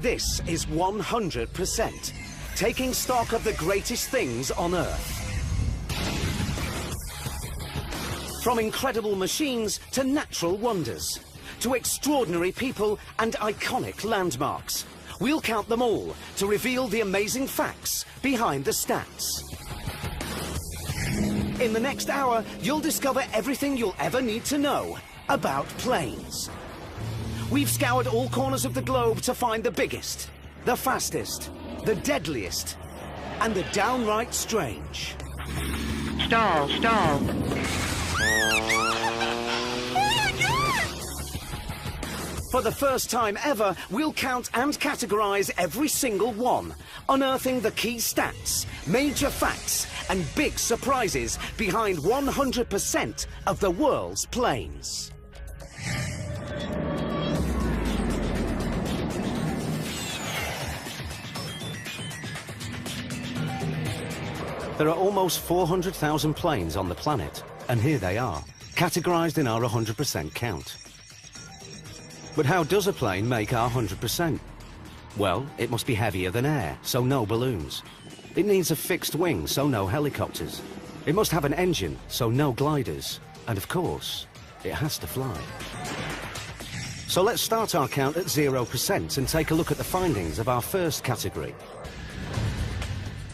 This is 100%, taking stock of the greatest things on Earth. From incredible machines to natural wonders, to extraordinary people and iconic landmarks. We'll count them all to reveal the amazing facts behind the stats. In the next hour, you'll discover everything you'll ever need to know about planes. We've scoured all corners of the globe to find the biggest, the fastest, the deadliest, and the downright strange. Stall, stall. For the first time ever, we'll count and categorise every single one, unearthing the key stats, major facts, and big surprises behind 100% of the world's planes. There are almost 400,000 planes on the planet, and here they are, categorised in our 100% count. But how does a plane make our 100%? Well, it must be heavier than air, so no balloons. It needs a fixed wing, so no helicopters. It must have an engine, so no gliders. And of course, it has to fly. So let's start our count at 0% and take a look at the findings of our first category.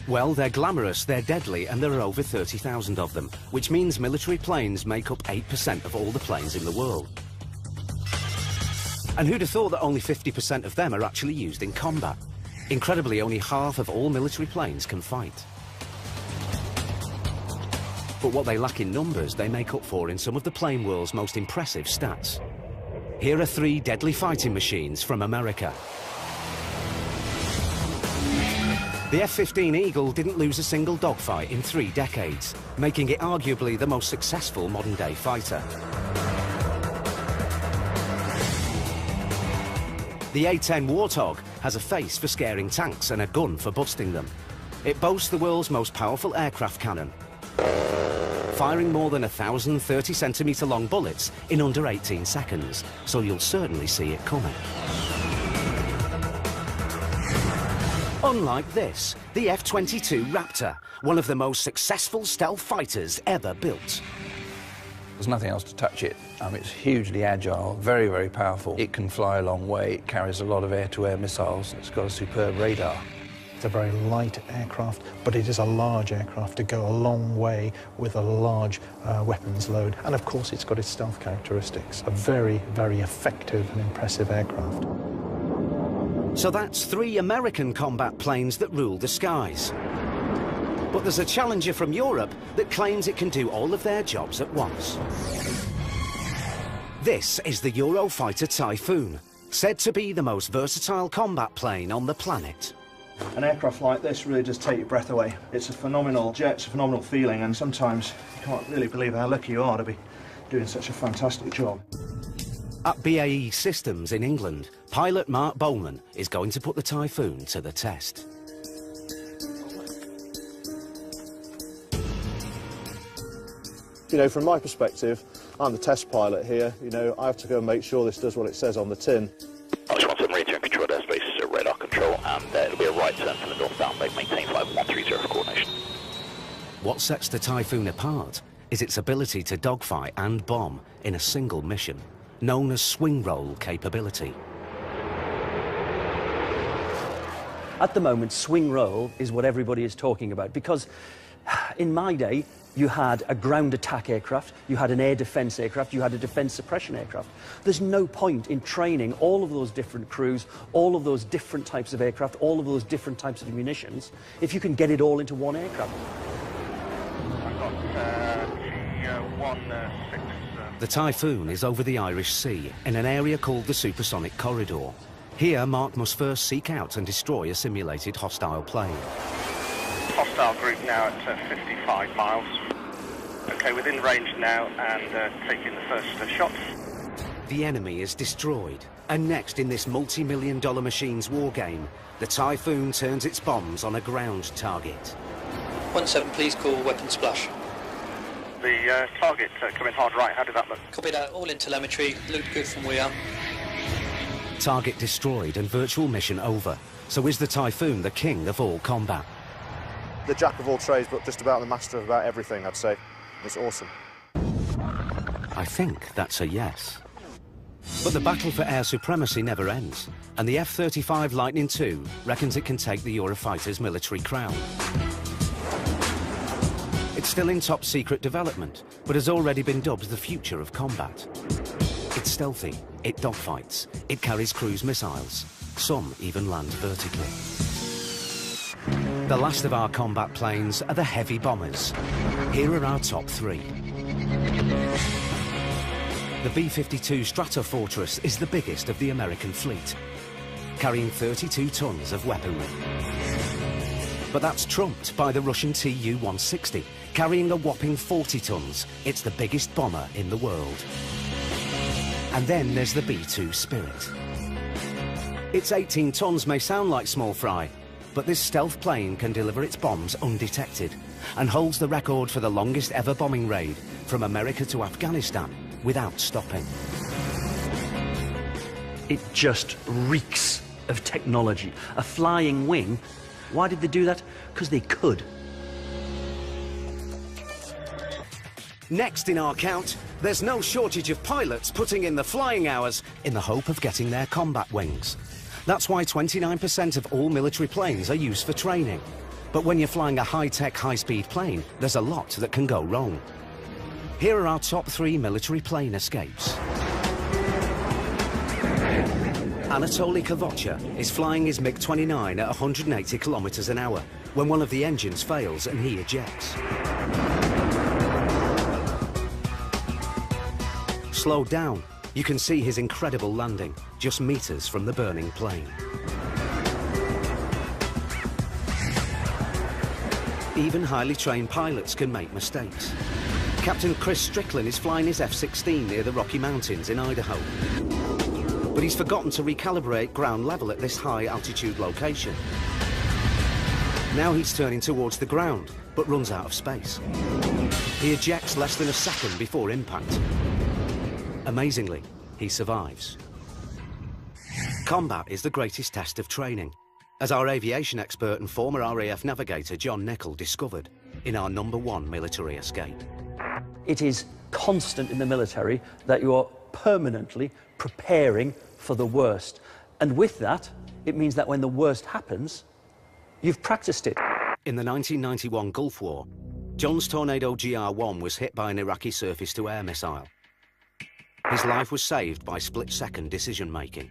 Well, they're glamorous, they're deadly, and there are over 30,000 of them, which means military planes make up 8% of all the planes in the world. And who'd have thought that only 50% of them are actually used in combat? Incredibly, only half of all military planes can fight. But what they lack in numbers, they make up for in some of the plane world's most impressive stats. Here are 3 deadly fighting machines from America. The F-15 Eagle didn't lose a single dogfight in 3 decades, making it arguably the most successful modern-day fighter. The A-10 Warthog has a face for scaring tanks and a gun for busting them. It boasts the world's most powerful aircraft cannon, firing more than 1,030 centimetre long bullets in under 18 seconds, so you'll certainly see it coming. Unlike this, the F-22 Raptor, one of the most successful stealth fighters ever built. There's nothing else to touch it. It's hugely agile, very, very powerful. It can fly a long way. It carries a lot of air-to-air missiles. It's got a superb radar. It's a very light aircraft, but it is a large aircraft to go a long way with a large weapons load. And of course, it's got its stealth characteristics. A very, very effective and impressive aircraft. So that's 3 American combat planes that rule the skies. But there's a challenger from Europe that claims it can do all of their jobs at once. This is the Eurofighter Typhoon, said to be the most versatile combat plane on the planet. An aircraft like this really does take your breath away. It's a phenomenal jet, it's a phenomenal feeling, and sometimes you can't really believe how lucky you are to be doing such a fantastic job. At BAE Systems in England, pilot Mark Bowman is going to put the Typhoon to the test. You know, from my perspective, I'm the test pilot here. You know, I have to go and make sure this does what it says on the tin. I just want some radio controlled airspace, radar control, and it'll be a right turn from the northbound leg, maintain flight 130 for coordination. What sets the Typhoon apart is its ability to dogfight and bomb in a single mission, known as swing roll capability. At the moment, swing roll is what everybody is talking about, because in my day, you had a ground attack aircraft, you had an air defence aircraft, you had a defence suppression aircraft. There's no point in training all of those different crews, all of those different types of aircraft, all of those different types of munitions, if you can get it all into one aircraft. I've got T-16. The Typhoon is over the Irish Sea in an area called the Supersonic Corridor. Here, Mark must first seek out and destroy a simulated hostile plane. Hostile group now at 55 miles. Okay, within range now and taking the first shots. The enemy is destroyed, and next in this multi-million-dollar machine's war game, the Typhoon turns its bombs on a ground target. 17, please call weapon splash. The target coming hard right, how did that look? Copy that, all in telemetry, looked good from where we are. Target destroyed and virtual mission over. So is the Typhoon the king of all combat? The jack of all trades, but just about the master of about everything, I'd say. It's awesome. I think that's a yes. But the battle for air supremacy never ends, and the F-35 Lightning II reckons it can take the Eurofighter's military crown. It's still in top-secret development, but has already been dubbed the future of combat. It's stealthy, it dogfights, it carries cruise missiles. Some even land vertically. The last of our combat planes are the heavy bombers. Here are our top three. The B-52 Stratofortress is the biggest of the American fleet, carrying 32 tons of weaponry. But that's trumped by the Russian Tu-160, carrying a whopping 40 tons. It's the biggest bomber in the world. And then there's the B-2 Spirit. Its 18 tons may sound like small fry, but this stealth plane can deliver its bombs undetected and holds the record for the longest ever bombing raid from America to Afghanistan without stopping. It just reeks of technology. A flying wing. Why did they do that? Because they could. Next in our count, there's no shortage of pilots putting in the flying hours in the hope of getting their combat wings. That's why 29% of all military planes are used for training. But when you're flying a high-tech, high-speed plane, there's a lot that can go wrong. Here are our top three military plane escapes. Anatoly Kavocha is flying his MiG-29 at 180 kilometers an hour when one of the engines fails and he ejects. Slowed down, you can see his incredible landing, just meters from the burning plane. Even highly trained pilots can make mistakes. Captain Chris Strickland is flying his F-16 near the Rocky Mountains in Idaho. But he's forgotten to recalibrate ground level at this high altitude location. Now he's turning towards the ground, but runs out of space. He ejects less than a second before impact. Amazingly, he survives. Combat is the greatest test of training, as our aviation expert and former RAF navigator John Nichol discovered in our #1 military escape. It is constant in the military that you are permanently preparing for the worst. And with that, it means that when the worst happens, you've practiced it. In the 1991 Gulf War, John's Tornado GR-1 was hit by an Iraqi surface-to-air missile. His life was saved by split-second decision-making.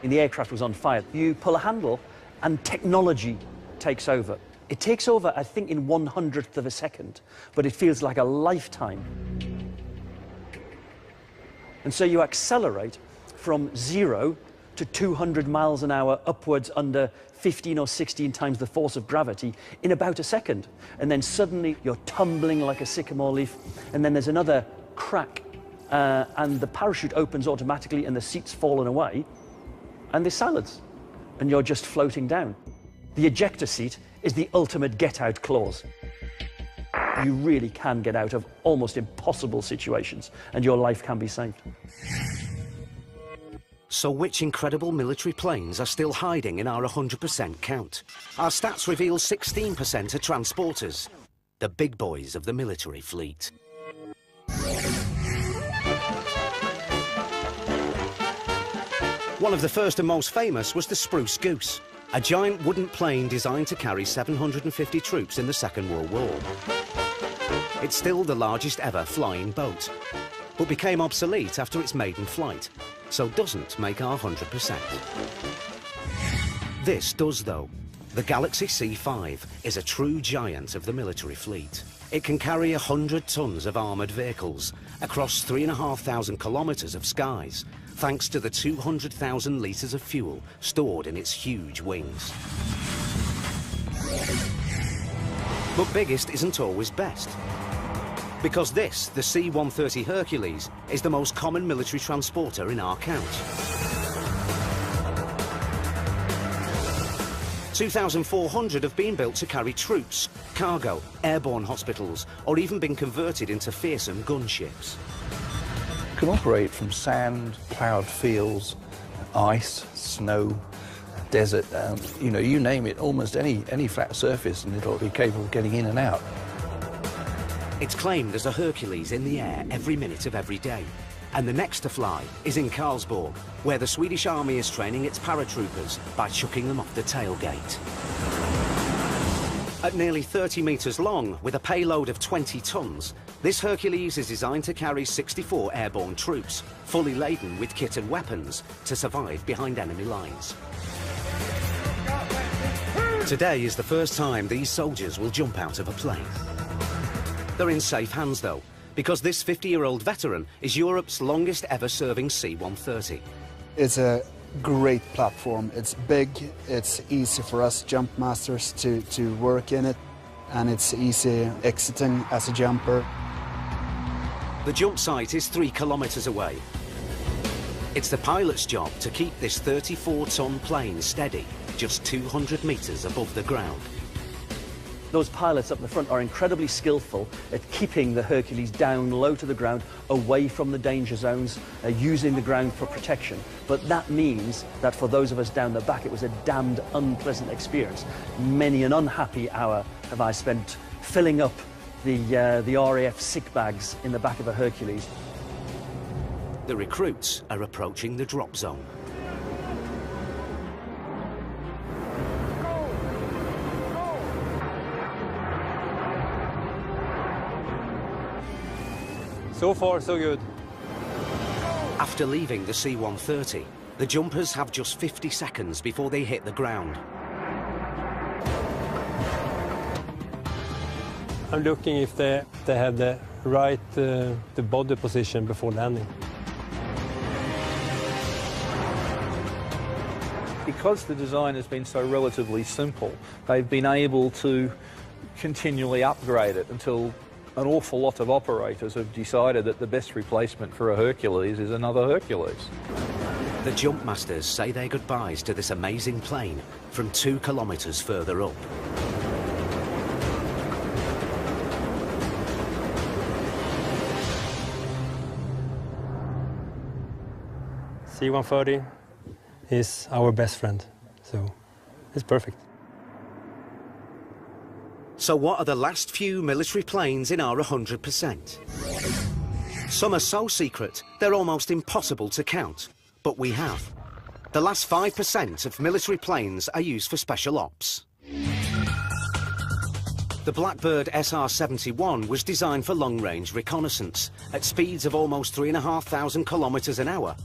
The aircraft was on fire. You pull a handle and technology takes over. It takes over, I think, in 1/100th of a second, but it feels like a lifetime. And so you accelerate from 0 to 200 miles an hour upwards under 15 or 16 times the force of gravity in about a second. And then suddenly you're tumbling like a sycamore leaf, and then there's another crack, and the parachute opens automatically and the seat's fallen away, and there's silence, and you're just floating down. The ejector seat is the ultimate get-out clause. You really can get out of almost impossible situations, and your life can be saved. So which incredible military planes are still hiding in our 100% count? Our stats reveal 16% are transporters, the big boys of the military fleet. One of the first and most famous was the Spruce Goose, a giant wooden plane designed to carry 750 troops in the Second World War. It's still the largest ever flying boat, but became obsolete after its maiden flight, so doesn't make our 100%. This does, though. The Galaxy C5 is a true giant of the military fleet. It can carry 100 tons of armoured vehicles across 3,500 kilometres of skies, thanks to the 200,000 litres of fuel stored in its huge wings. But biggest isn't always best. Because this, the C-130 Hercules, is the most common military transporter in our count. 2,400 have been built to carry troops, cargo, airborne hospitals, or even been converted into fearsome gunships. Can operate from sand, ploughed fields, ice, snow, desert, you know, you name it, almost any flat surface, and it'll be capable of getting in and out. It's claimed there's a Hercules in the air every minute of every day. And the next to fly is in Karlsborg, where the Swedish Army is training its paratroopers by chucking them off the tailgate. At nearly 30 metres long, with a payload of 20 tons, this Hercules is designed to carry 64 airborne troops, fully laden with kit and weapons, to survive behind enemy lines. Today is the first time these soldiers will jump out of a plane. They're in safe hands, though, because this 50-year-old veteran is Europe's longest ever serving C-130. It's a great platform. It's big, it's easy for us jump masters to work in it, and it's easy exiting as a jumper. The jump site is 3 kilometres away. It's the pilot's job to keep this 34-ton plane steady, just 200 metres above the ground. Those pilots up the front are incredibly skillful at keeping the Hercules down low to the ground, away from the danger zones, using the ground for protection. But that means that for those of us down the back, it was a damned unpleasant experience. Many an unhappy hour have I spent filling up the RAF sick bags in the back of a Hercules. The recruits are approaching the drop zone. So far, so good. After leaving the C-130, the jumpers have just 50 seconds before they hit the ground. I'm looking if they have the right the body position before landing. Because the design has been so relatively simple, they've been able to continually upgrade it until an awful lot of operators have decided that the best replacement for a Hercules is another Hercules. The jump masters say their goodbyes to this amazing plane from 2 kilometres further up. C-130 is our best friend, so it's perfect. So what are the last few military planes in our 100%? Some are so secret, they're almost impossible to count. But we have. The last 5% of military planes are used for special ops. The Blackbird SR-71 was designed for long-range reconnaissance at speeds of almost 3,500 kilometres an hour,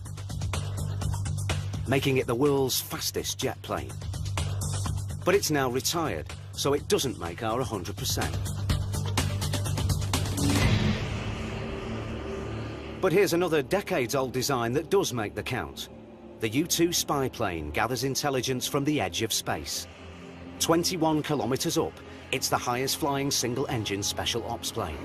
making it the world's fastest jet plane. But it's now retired, so it doesn't make our 100%. But here's another decades-old design that does make the count. The U-2 spy plane gathers intelligence from the edge of space. 21 kilometres up, it's the highest-flying single-engine special ops plane.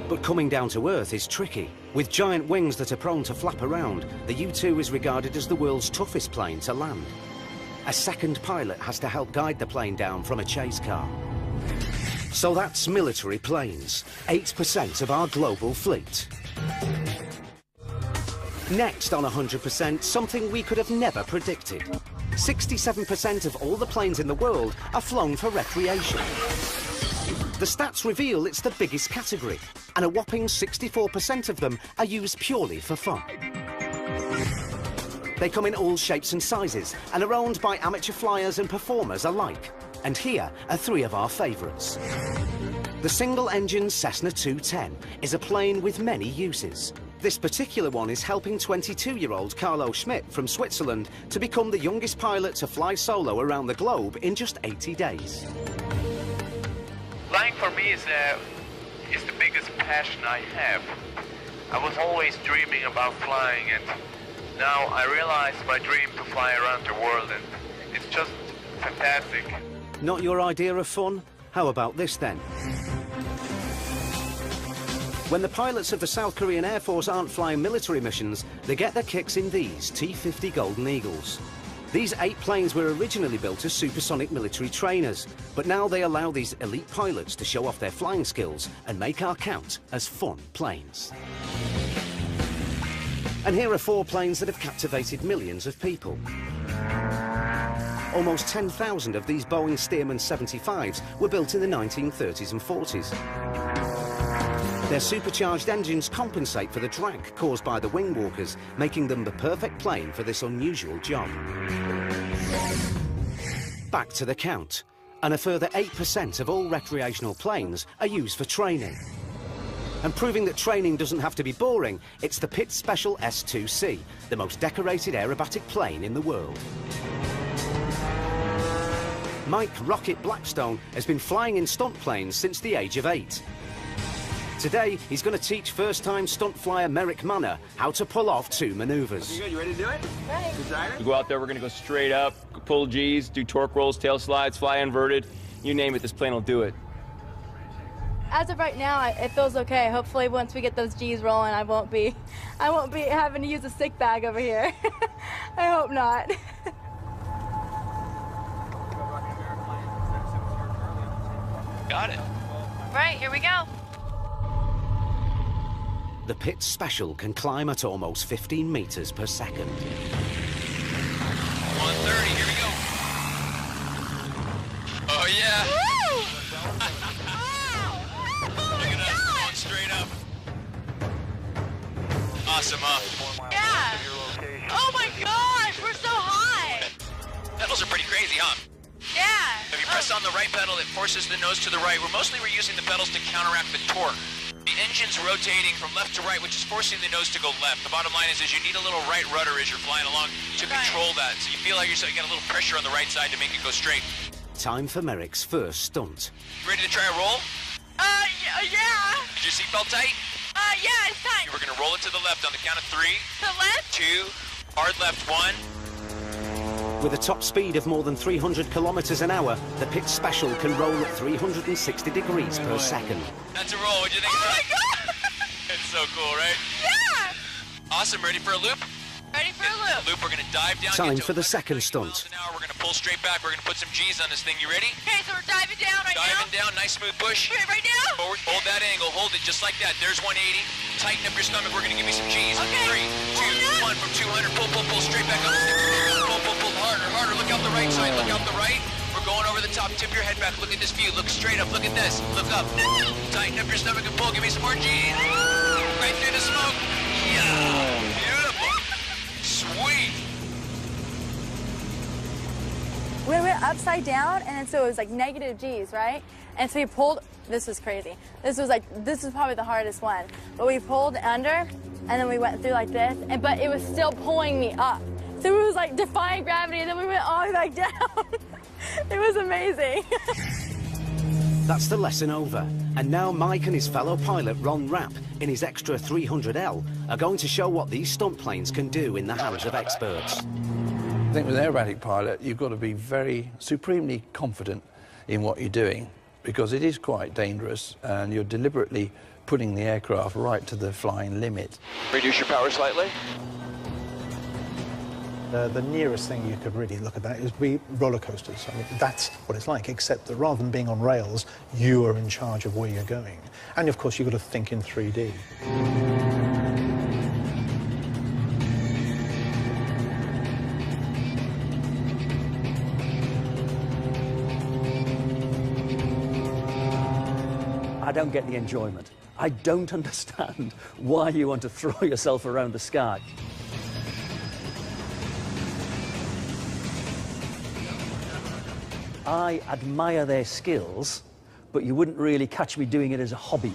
But coming down to Earth is tricky. With giant wings that are prone to flap around, the U-2 is regarded as the world's toughest plane to land. A second pilot has to help guide the plane down from a chase car. So that's military planes, 8% of our global fleet. Next on 100%, something we could have never predicted. 67% of all the planes in the world are flown for recreation. The stats reveal it's the biggest category, and a whopping 64% of them are used purely for fun. They come in all shapes and sizes and are owned by amateur flyers and performers alike. And here are 3 of our favourites. The single-engine Cessna 210 is a plane with many uses. This particular one is helping 22-year-old Carlo Schmidt from Switzerland to become the youngest pilot to fly solo around the globe in just 80 days. Flying for me is the biggest passion I have. I was always dreaming about flying, and now I realize my dream to fly around the world, and it's just fantastic. Not your idea of fun? How about this then? When the pilots of the South Korean Air Force aren't flying military missions, they get their kicks in these T-50 Golden Eagles. These 8 planes were originally built as supersonic military trainers, but now they allow these elite pilots to show off their flying skills and make our count as fun planes. And here are 4 planes that have captivated millions of people. Almost 10,000 of these Boeing Stearman 75s were built in the 1930s and 40s. Their supercharged engines compensate for the drag caused by the wing walkers, making them the perfect plane for this unusual job. Back to the count, and a further 8% of all recreational planes are used for training. And proving that training doesn't have to be boring, it's the Pitt Special S2C, the most decorated aerobatic plane in the world. Mike Rocket Blackstone has been flying in stunt planes since the age of 8. Today, he's going to teach first-time stunt flyer Merrick Manor how to pull off 2 maneuvers. You ready to do it? Right. We go out there, we're going to go straight up, pull G's, do torque rolls, tail slides, fly inverted. You name it, this plane will do it. As of right now, it feels okay. Hopefully, once we get those G's rolling, I won't be having to use a sick bag over here. I hope not. Got it. Right, here we go. The Pitt Special can climb at almost 15 meters per second. 130, here we go. Oh, yeah. Woo! Look at us, going straight up. Awesome, huh? Yeah. Oh my gosh, we're so high. Pedals are pretty crazy, huh? Yeah. If you press on the right pedal, it forces the nose to the right. We're using the pedals to counteract the torque. The engine's rotating from left to right, which is forcing the nose to go left. The bottom line is you need a little right rudder as you're flying along to control that. So you feel like you got a little pressure on the right side to make it go straight. Time for Merrick's first stunt. You ready to try a roll? Yeah. Is your seatbelt tight? Yeah, it's tight. We're going to roll it to the left on the count of 3. To the left? 2, hard left 1. With a top speed of more than 300 kilometers an hour, the Pitt Special can roll at 360 degrees per second. That's a roll. What'd you think? Oh my God! It's so cool, right? Yeah! Awesome. Ready for a loop? Ready for a loop. We're going to dive down. Time for the second stunt. We're going to pull straight back. We're going to put some G's on this thing. You ready? Okay, so we're diving down now. Diving down. Nice smooth push. Okay, right now? Forward. Hold that angle. Hold it just like that. There's 180. Tighten up your stomach. We're going to give you some G's. Okay. 3, 2, 1. From 200. Pull, pull, pull. Straight back up. Pull, pull, pull. Harder, harder. Look out the right side. Look out the right. We're going over the top. Tip your head back. Look at this view. Look straight up. Look at this. Look up. Tighten up your stomach and pull. Give me some more G's. Right through the smoke. Yeah. Beautiful. Sweet. We went upside down, and then so it was like negative G's, right? And so we pulled, this was crazy. This was probably the hardest one. But we pulled under, and then we went through like this, but it was still pulling me up. So it was like defying gravity, and then we went all the way back down. It was amazing. That's the lesson over. And now Mike and his fellow pilot Ron Rapp, in his Extra 300L, are going to show what these stunt planes can do in the hands of experts. I think with an aerobatic pilot, you've got to be very supremely confident in what you're doing, because it is quite dangerous, and you're deliberately putting the aircraft right to the flying limit. Reduce your power slightly. The nearest thing you could really look at that is roller coasters. I mean, that's what it's like, except that rather than being on rails, you are in charge of where you're going. And of course, you've got to think in 3D. I don't get the enjoyment. I don't understand why you want to throw yourself around the sky. I admire their skills, but you wouldn't really catch me doing it as a hobby.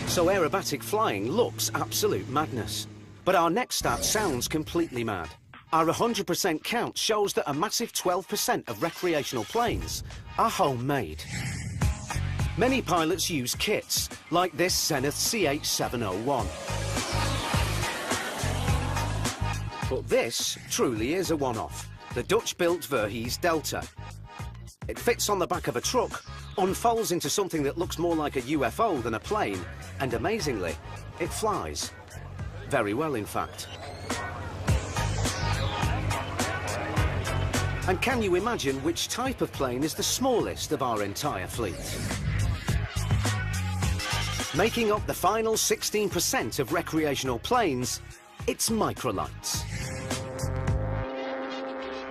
So aerobatic flying looks absolute madness. But our next stat sounds completely mad. Our 100% count shows that a massive 12% of recreational planes are homemade. Many pilots use kits, like this Zenith CH-701. But this truly is a one-off, the Dutch-built Verhees Delta. It fits on the back of a truck, unfolds into something that looks more like a UFO than a plane, and amazingly, it flies. Very well, in fact. And can you imagine which type of plane is the smallest of our entire fleet? Making up the final 16% of recreational planes, it's microlights.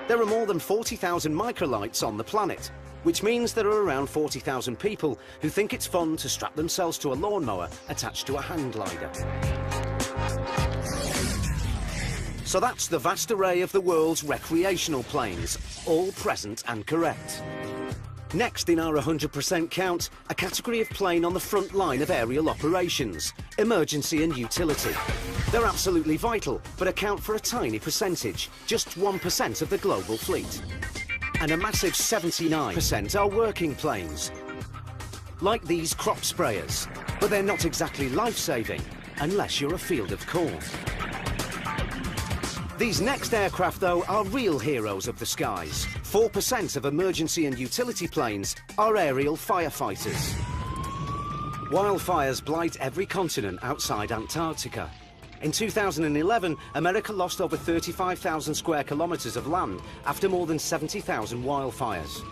There are more than 40,000 microlights on the planet, which means there are around 40,000 people who think it's fun to strap themselves to a lawnmower attached to a hang glider. So that's the vast array of the world's recreational planes, all present and correct. Next in our 100% count, a category of plane on the front line of aerial operations, emergency and utility. They're absolutely vital, but account for a tiny percentage, just 1% of the global fleet. And a massive 79% are working planes, like these crop sprayers, but they're not exactly life-saving, unless you're a field of corn. These next aircraft, though, are real heroes of the skies. 4% of emergency and utility planes are aerial firefighters. Wildfires blight every continent outside Antarctica. In 2011, America lost over 35,000 square kilometres of land after more than 70,000 wildfires.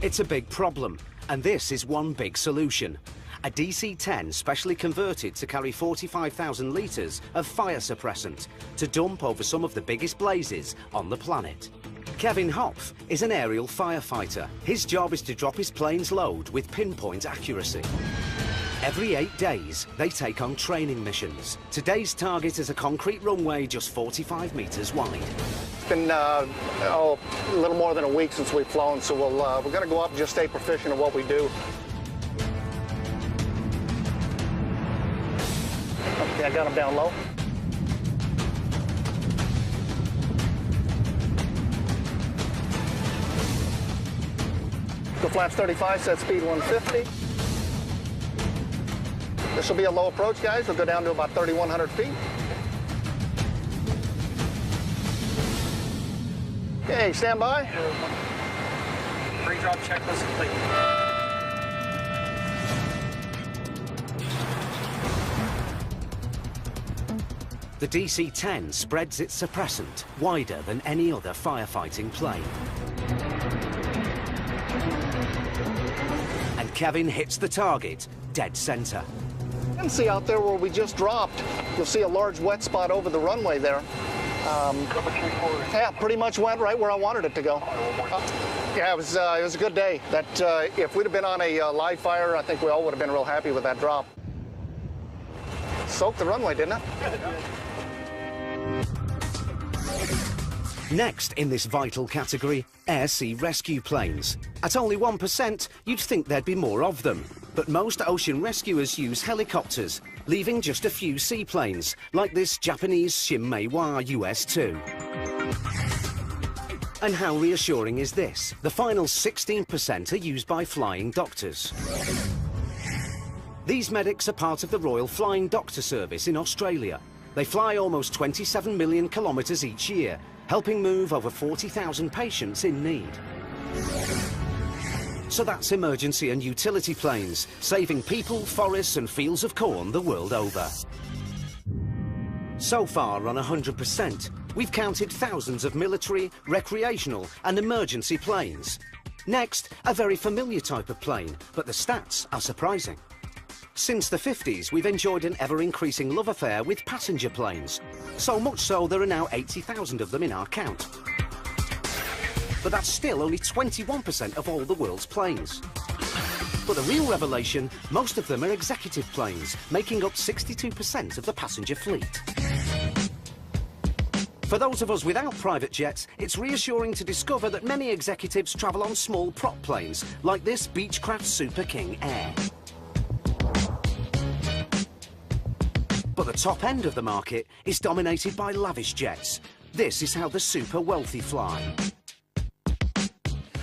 It's a big problem, and this is one big solution. A DC-10 specially converted to carry 45,000 litres of fire suppressant to dump over some of the biggest blazes on the planet. Kevin Hopf is an aerial firefighter. His job is to drop his plane's load with pinpoint accuracy. Every 8 days, they take on training missions. Today's target is a concrete runway just 45 metres wide. It's been a little more than a week since we've flown, so we're going to go up and just stay proficient at what we do. Okay, I got him down low. Go flaps 35, set speed 150. This will be a low approach, guys. We'll go down to about 3,100 feet. Okay, stand by. Pre-drop checklist complete. The DC-10 spreads its suppressant wider than any other firefighting plane. And Kevin hits the target dead centre. You can see out there where we just dropped, you'll see a large wet spot over the runway there. Yeah, pretty much went right where I wanted it to go. Yeah, it was a good day. That if we'd have been on a live fire, I think we all would have been real happy with that drop. Soaked the runway, didn't it? Next in this vital category, air-sea rescue planes. At only 1%, you'd think there'd be more of them. But most ocean rescuers use helicopters, leaving just a few seaplanes, like this Japanese Shinmeiwa US-2. And how reassuring is this? The final 16% are used by flying doctors. These medics are part of the Royal Flying Doctor Service in Australia. They fly almost 27 million kilometres each year, helping move over 40,000 patients in need. So that's emergency and utility planes, saving people, forests and fields of corn the world over. So far on 100%, we've counted thousands of military, recreational and emergency planes. Next, a very familiar type of plane, but the stats are surprising. Since the 50s, we've enjoyed an ever-increasing love affair with passenger planes. So much so, there are now 80,000 of them in our count. But that's still only 21% of all the world's planes. But the real revelation, most of them are executive planes, making up 62% of the passenger fleet. For those of us without private jets, it's reassuring to discover that many executives travel on small prop planes, like this Beechcraft Super King Air. But the top end of the market is dominated by lavish jets. This is how the super wealthy fly.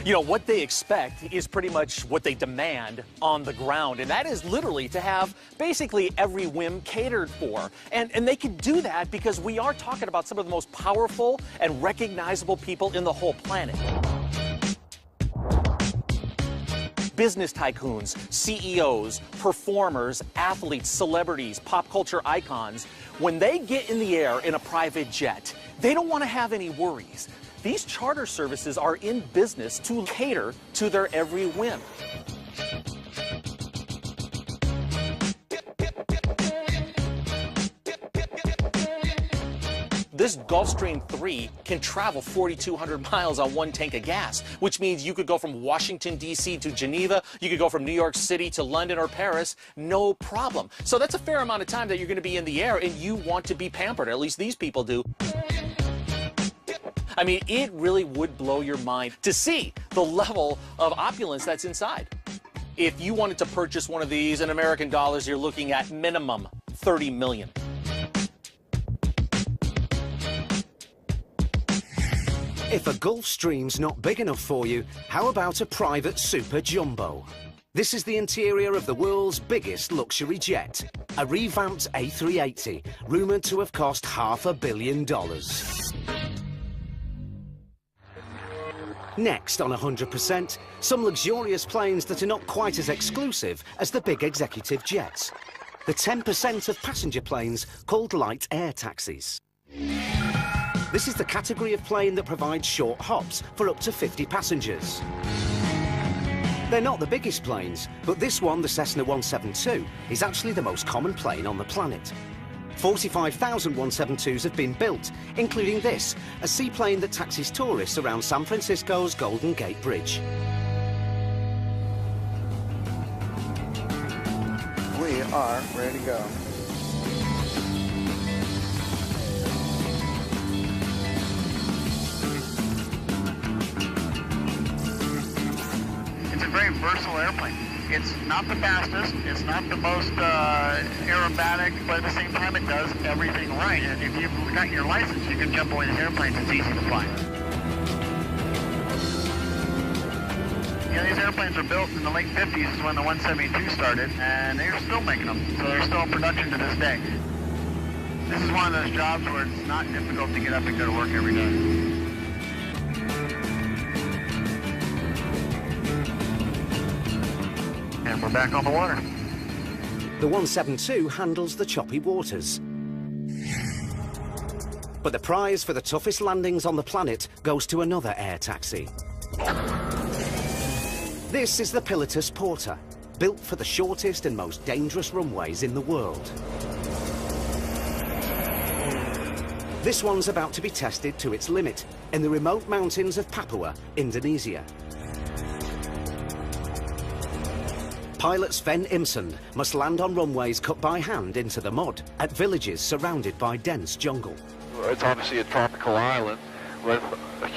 You know, what they expect is pretty much what they demand on the ground, and that is literally to have basically every whim catered for. And they can do that because we are talking about some of the most powerful and recognizable people in the whole planet. Business tycoons, CEOs, performers, athletes, celebrities, pop culture icons, when they get in the air in a private jet, they don't want to have any worries. these charter services are in business to cater to their every whim. This Gulfstream 3 can travel 4,200 miles on one tank of gas, which means you could go from Washington, D.C. to Geneva, you could go from New York City to London or Paris, no problem. So that's a fair amount of time that you're going to be in the air, and you want to be pampered, at least these people do. I mean, it really would blow your mind to see the level of opulence that's inside. If you wanted to purchase one of these in American dollars, you're looking at minimum $30 million. If a Gulfstream's not big enough for you, how about a private super jumbo? This is the interior of the world's biggest luxury jet, a revamped A380, rumoured to have cost $500 million. Next on 100%, some luxurious planes that are not quite as exclusive as the big executive jets. The 10% of passenger planes called light air taxis. This is the category of plane that provides short hops for up to 50 passengers. They're not the biggest planes, but this one, the Cessna 172, is actually the most common plane on the planet. 45,000 172s have been built, including this, a seaplane that taxis tourists around San Francisco's Golden Gate Bridge. We are ready to go. It's a very versatile airplane. It's not the fastest, it's not the most aerobatic, but at the same time it does everything right. And if you've got your license, you can jump away these airplanes, it's easy to fly. You know, these airplanes were built in the late 50s is when the 172 started, and they're still making them, so they're still in production to this day. This is one of those jobs where it's not difficult to get up and go to work every day. And we're back on the water. The 172 handles the choppy waters. But the prize for the toughest landings on the planet goes to another air taxi. This is the Pilatus Porter, built for the shortest and most dangerous runways in the world. This one's about to be tested to its limit in the remote mountains of Papua, Indonesia. Pilot Sven Imsund must land on runways cut by hand into the mud at villages surrounded by dense jungle. It's obviously a tropical island with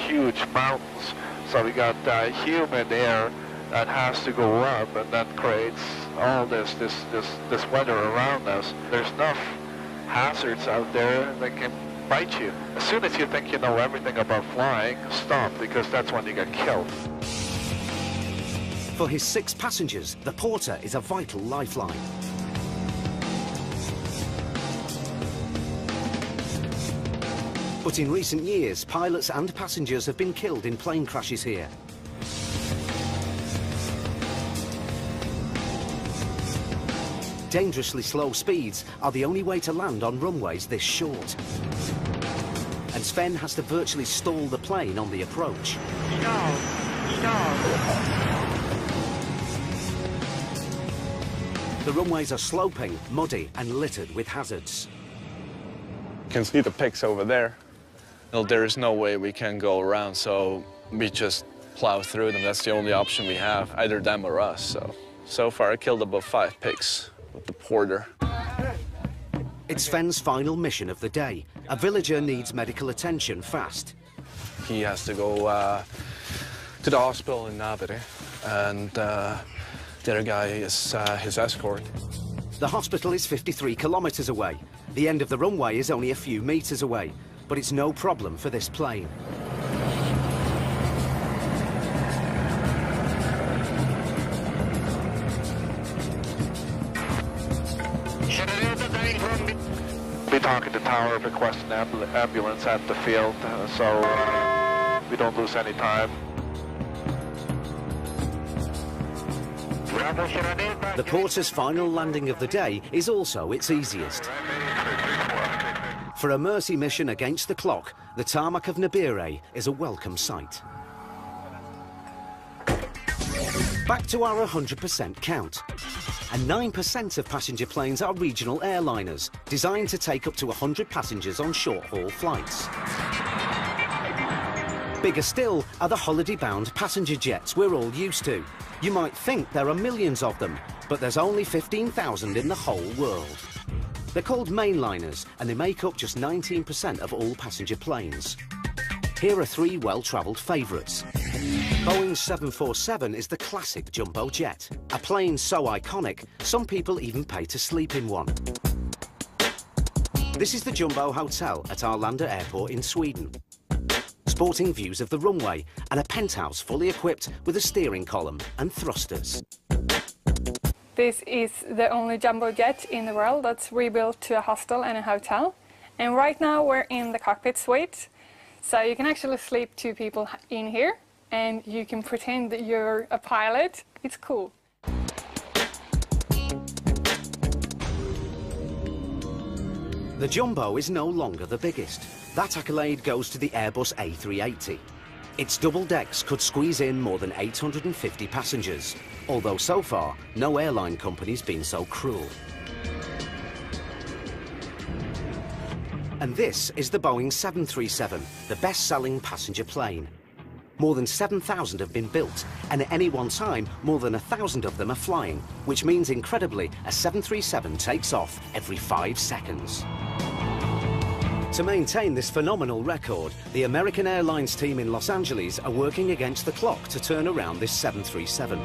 huge mountains, so we got humid air that has to go up, and that creates all this weather around us. There's enough hazards out there that can bite you. As soon as you think you know everything about flying, stop, because that's when you get killed. For his 6 passengers, the Porter is a vital lifeline. But in recent years, pilots and passengers have been killed in plane crashes here. Dangerously slow speeds are the only way to land on runways this short. And Sven has to virtually stall the plane on the approach. Stall. Stall. The runways are sloping, muddy, and littered with hazards. You can see the pigs over there. Well, there is no way we can go around, so we just plow through them. That's the only option we have, either them or us. So far I killed about 5 pigs with the Porter. It's Sven's final mission of the day. A villager needs medical attention fast. He has to go to the hospital in Nabere, and the other guy is his escort. The hospital is 53 kilometers away. The end of the runway is only a few meters away, but it's no problem for this plane. Be talking to tower, requesting ambulance at the field, so we don't lose any time. The Porter's final landing of the day is also its easiest. For a mercy mission against the clock, the tarmac of Nabire is a welcome sight. Back to our 100% count. And 9% of passenger planes are regional airliners, designed to take up to 100 passengers on short-haul flights. Bigger still are the holiday-bound passenger jets we're all used to. You might think there are millions of them, but there's only 15,000 in the whole world. They're called mainliners, and they make up just 19% of all passenger planes. Here are three well-travelled favourites. Boeing 747 is the classic jumbo jet. A plane so iconic, some people even pay to sleep in one. This is the Jumbo Hotel at Arlanda Airport in Sweden. Sporting views of the runway and a penthouse fully equipped with a steering column and thrusters. This is the only jumbo jet in the world that's rebuilt to a hostel and a hotel. And right now we're in the cockpit suite. So you can actually sleep two people in here and you can pretend that you're a pilot. It's cool. The Jumbo is no longer the biggest. That accolade goes to the Airbus A380. Its double decks could squeeze in more than 850 passengers, although so far, no airline company's been so cruel. And this is the Boeing 737, the best-selling passenger plane. More than 7,000 have been built, and at any one time, more than 1,000 of them are flying, which means, incredibly, a 737 takes off every 5 seconds. To maintain this phenomenal record, the American Airlines team in Los Angeles are working against the clock to turn around this 737.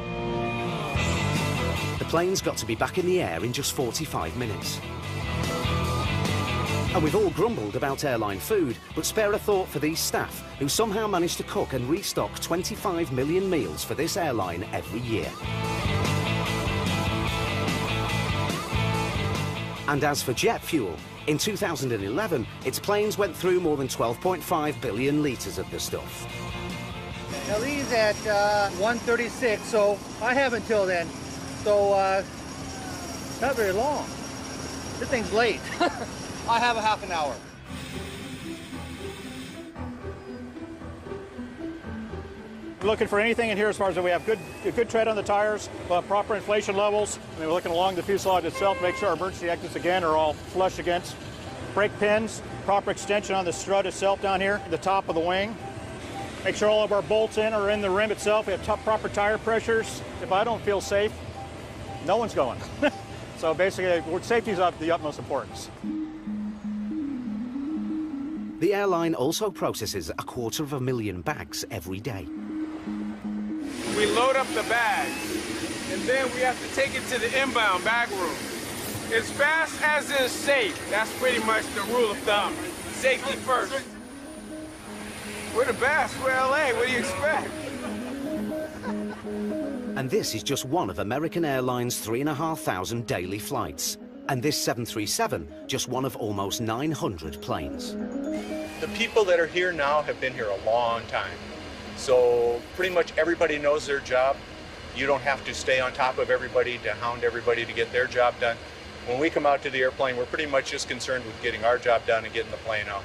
The plane's got to be back in the air in just 45 minutes. And we've all grumbled about airline food, but spare a thought for these staff who somehow manage to cook and restock 25 million meals for this airline every year. And as for jet fuel, in 2011, its planes went through more than 12.5 billion litres of the stuff. Now these at 1:36, so I have until then. So not very long. This thing's late. I have a half an hour. We're looking for anything in here as far as we have good tread on the tires, proper inflation levels. I mean, we're looking along the fuselage itself to make sure our emergency exits again are all flush against. Brake pins, proper extension on the strut itself down here, the top of the wing. Make sure all of our bolts are in the rim itself. We have proper tire pressures. If I don't feel safe, no one's going. So basically, safety is of the utmost importance. The airline also processes 250,000 bags every day. We load up the bags, and then we have to take it to the inbound bag room. As fast as is safe, that's pretty much the rule of thumb. Safety first. We're the best, we're LA, what do you expect? And this is just one of American Airlines' 3,500 daily flights. And this 737, just one of almost 900 planes. The people that are here now have been here a long time. So pretty much everybody knows their job. You don't have to stay on top of everybody to hound everybody to get their job done. When we come out to the airplane, we're pretty much just concerned with getting our job done and getting the plane out.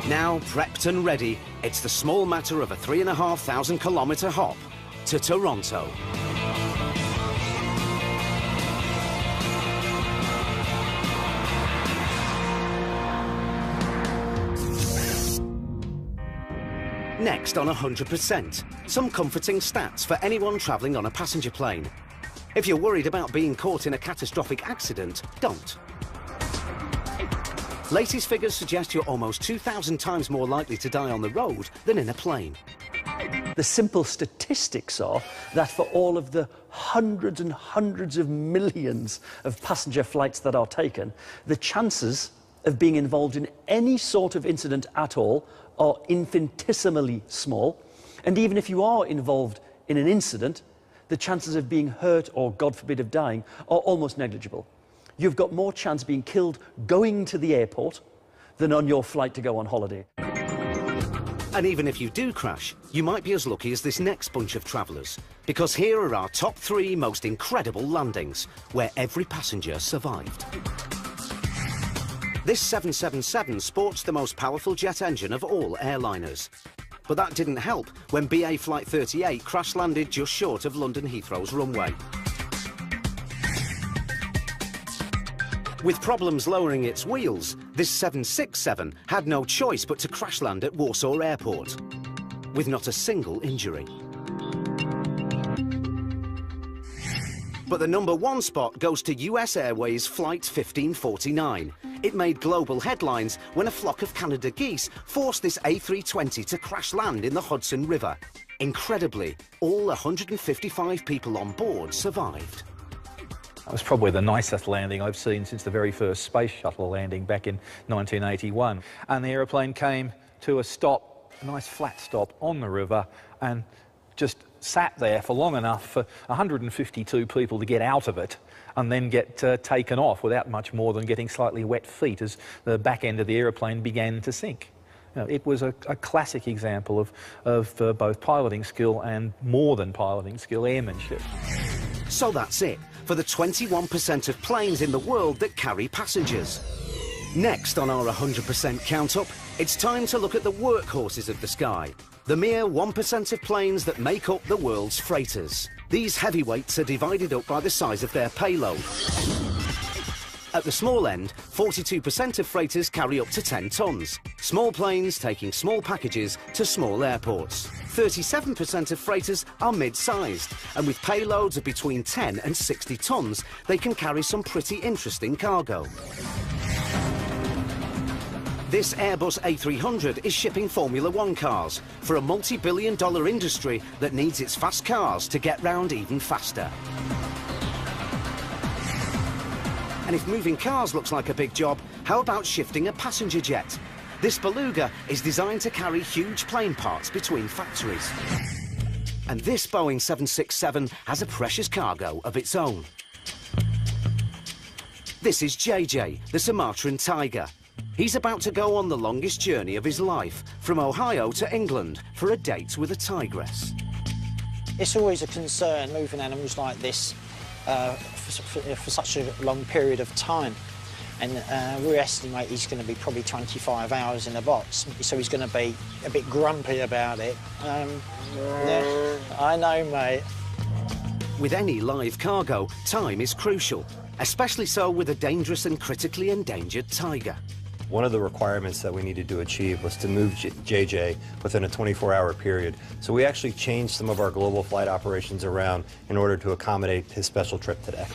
Now prepped and ready, it's the small matter of a 3,500 kilometre hop to Toronto. Next on 100%, some comforting stats for anyone travelling on a passenger plane. If you're worried about being caught in a catastrophic accident, don't. Latest figures suggest you're almost 2,000 times more likely to die on the road than in a plane. The simple statistics are that for all of the hundreds and hundreds of millions of passenger flights that are taken, the chances of being involved in any sort of incident at all are infinitesimally small. And even if you are involved in an incident, the chances of being hurt or, God forbid, of dying are almost negligible. You've got more chance of being killed going to the airport than on your flight to go on holiday. And even if you do crash, you might be as lucky as this next bunch of travellers, because here are our top 3 most incredible landings, where every passenger survived. This 777 sports the most powerful jet engine of all airliners. But that didn't help when BA Flight 38 crash-landed just short of London Heathrow's runway. With problems lowering its wheels, this 767 had no choice but to crash land at Warsaw Airport, with not a single injury. But the #1 spot goes to US Airways Flight 1549. It made global headlines when a flock of Canada geese forced this A320 to crash land in the Hudson River. Incredibly, all 155 people on board survived. That was probably the nicest landing I've seen since the very first space shuttle landing back in 1981. And the aeroplane came to a stop, a nice flat stop on the river, and just sat there for long enough for 152 people to get out of it and then get taken off without much more than getting slightly wet feet as the back end of the aeroplane began to sink. You know, it was a classic example of both piloting skill and more than piloting skill, airmanship. So that's it for the 21% of planes in the world that carry passengers. Next on our 100% count up, it's time to look at the workhorses of the sky, the mere 1% of planes that make up the world's freighters. These heavyweights are divided up by the size of their payload. At the small end, 42% of freighters carry up to 10 tons. Small planes taking small packages to small airports. 37% of freighters are mid-sized, and with payloads of between 10 and 60 tons, they can carry some pretty interesting cargo. This Airbus A300 is shipping Formula One cars for a multi-billion-dollar industry that needs its fast cars to get round even faster. And if moving cars looks like a big job, how about shifting a passenger jet? This Beluga is designed to carry huge plane parts between factories. And this Boeing 767 has a precious cargo of its own. This is JJ, the Sumatran tiger. He's about to go on the longest journey of his life, from Ohio to England, for a date with a tigress. It's always a concern moving animals like this for such a long period of time. And we estimate he's going to be probably 25 hours in a box, so he's going to be a bit grumpy about it. Yeah, I know, mate. With any live cargo, time is crucial, especially so with a dangerous and critically endangered tiger. One of the requirements that we needed to achieve was to move JJ within a 24-hour period. So we actually changed some of our global flight operations around in order to accommodate his special trip today.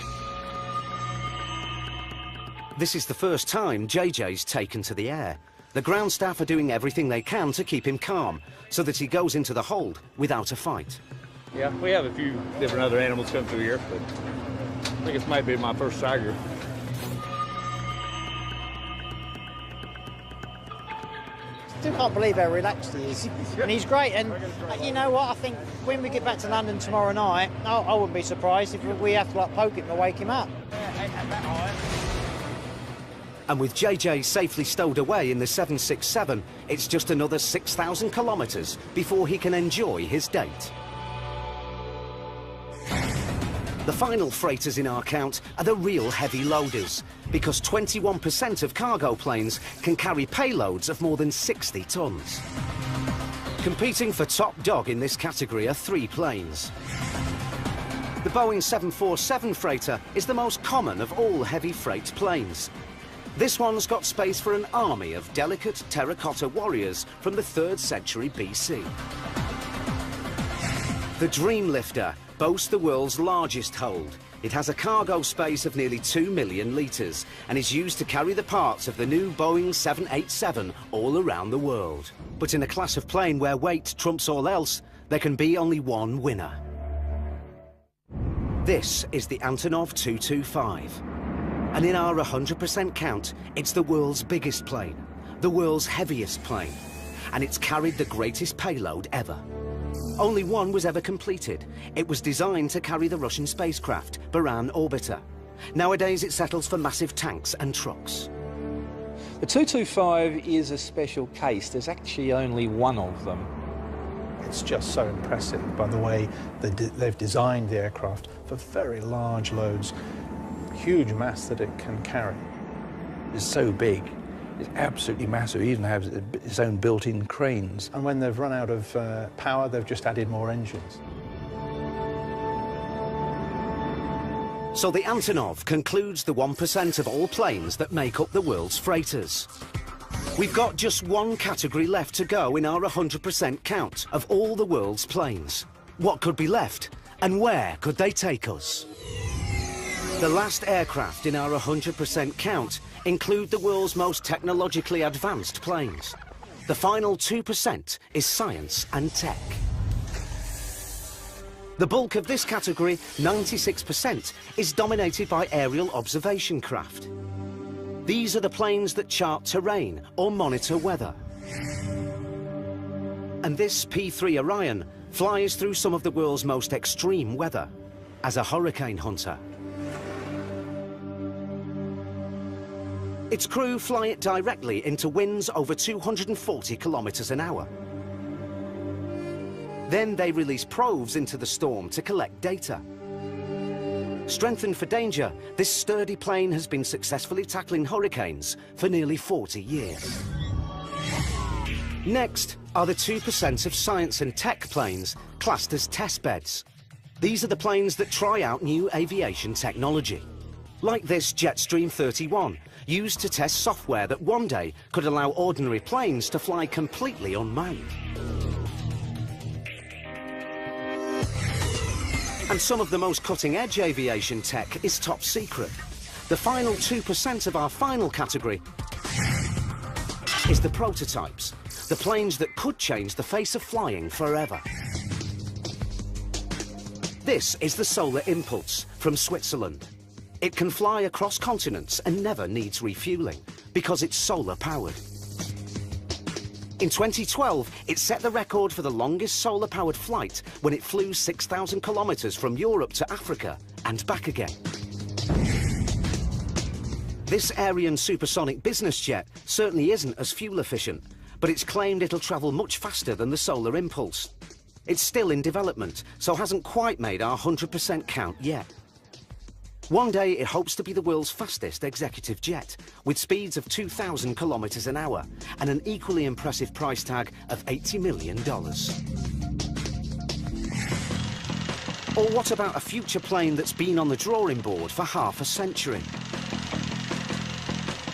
This is the first time JJ's taken to the air. The ground staff are doing everything they can to keep him calm, so that he goes into the hold without a fight. Yeah, we have a few different other animals come through here, but I think this might be my first tiger. Still can't believe how relaxed he is. And he's great, and you know what, I think when we get back to London tomorrow night, I wouldn't be surprised if we have to like poke him to wake him up. And with JJ safely stowed away in the 767, it's just another 6,000 kilometres before he can enjoy his date. The final freighters in our count are the real heavy loaders, because 21% of cargo planes can carry payloads of more than 60 tons. Competing for top dog in this category are 3 planes. The Boeing 747 freighter is the most common of all heavy freight planes. This one's got space for an army of delicate terracotta warriors from the 3rd century BC. The Dreamlifter boasts the world's largest hold. It has a cargo space of nearly 2 million litres and is used to carry the parts of the new Boeing 787 all around the world. But in a class of plane where weight trumps all else, there can be only one winner. This is the Antonov 225. And in our 100% count, it's the world's biggest plane, the world's heaviest plane, and it's carried the greatest payload ever. Only one was ever completed. It was designed to carry the Russian spacecraft, Buran Orbiter. Nowadays it settles for massive tanks and trucks. The 225 is a special case. There's actually only one of them. It's just so impressive by the way they've designed the aircraft for very large loads, huge mass that it can carry. It's so big, it's absolutely massive. It even has its own built-in cranes. And when they've run out of power, they've just added more engines. So the Antonov concludes the 1% of all planes that make up the world's freighters. We've got just one category left to go in our 100% count of all the world's planes. What could be left, and where could they take us? The last aircraft in our 100% count include the world's most technologically advanced planes. The final 2% is science and tech. The bulk of this category, 96%, is dominated by aerial observation craft. These are the planes that chart terrain or monitor weather. And this P-3 Orion flies through some of the world's most extreme weather as a hurricane hunter. Its crew fly it directly into winds over 240 kilometers an hour. Then they release probes into the storm to collect data. Strengthened for danger, this sturdy plane has been successfully tackling hurricanes for nearly 40 years. Next are the 2% of science and tech planes classed as testbeds. These are the planes that try out new aviation technology. Like this Jetstream 31, used to test software that one day could allow ordinary planes to fly completely unmanned. And some of the most cutting-edge aviation tech is top secret. The final 2% of our final category is the prototypes, the planes that could change the face of flying forever. This is the Solar Impulse from Switzerland. It can fly across continents and never needs refueling because it's solar-powered. In 2012, it set the record for the longest solar-powered flight when it flew 6,000 kilometers from Europe to Africa and back again. This Ariane supersonic business jet certainly isn't as fuel efficient, but it's claimed it'll travel much faster than the Solar Impulse. It's still in development, so hasn't quite made our 100% count yet. One day it hopes to be the world's fastest executive jet, with speeds of 2,000 kilometers an hour and an equally impressive price tag of $80 million. Or what about a future plane that's been on the drawing board for half a century?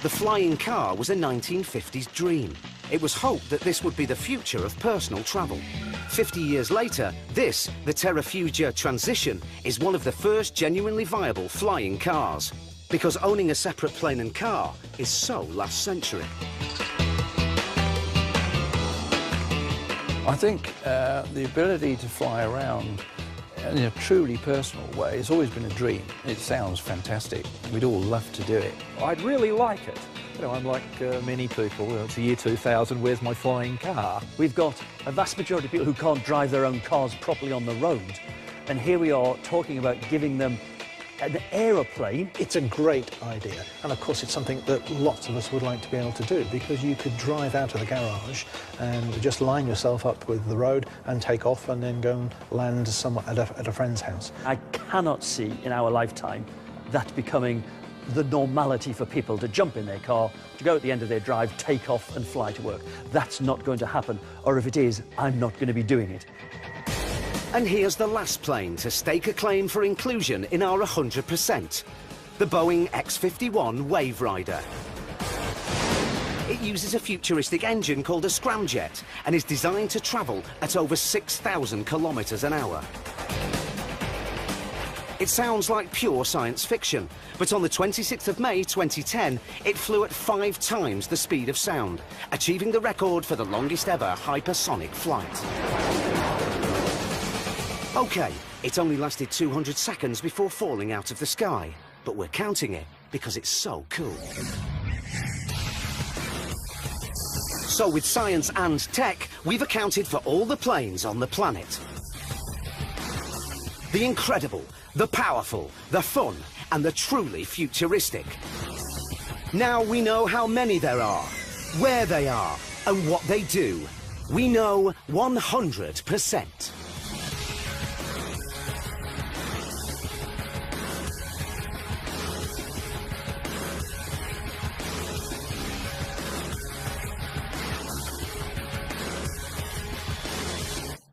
The flying car was a 1950s dream. It was hoped that this would be the future of personal travel. 50 years later, this, the Terrafugia Transition, is one of the first genuinely viable flying cars, because owning a separate plane and car is so last century. I think the ability to fly around in a truly personal way has always been a dream. It sounds fantastic. We'd all love to do it. I'd really like it. You know, I'm like many people, it's the year 2000, where's my flying car? We've got a vast majority of people who can't drive their own cars properly on the road. And here we are talking about giving them an aeroplane. It's a great idea. And of course, it's something that lots of us would like to be able to do, because you could drive out of the garage and just line yourself up with the road and take off and then go and land somewhere at a friend's house. I cannot see in our lifetime that becoming the normality for people to jump in their car, to go at the end of their drive, take off and fly to work. That's not going to happen, or if it is, I'm not going to be doing it. And here's the last plane to stake a claim for inclusion in our 100%, the Boeing X-51 Wave Rider. It uses a futuristic engine called a scramjet and is designed to travel at over 6,000 kilometers an hour. It sounds like pure science fiction, but on the 26th of May 2010, it flew at 5 times the speed of sound, achieving the record for the longest ever hypersonic flight. OK, it only lasted 200 seconds before falling out of the sky, but we're counting it because it's so cool. So with science and tech, we've accounted for all the planes on the planet. The incredible, the powerful, the fun, and the truly futuristic. Now we know how many there are, where they are, and what they do. We know 100%.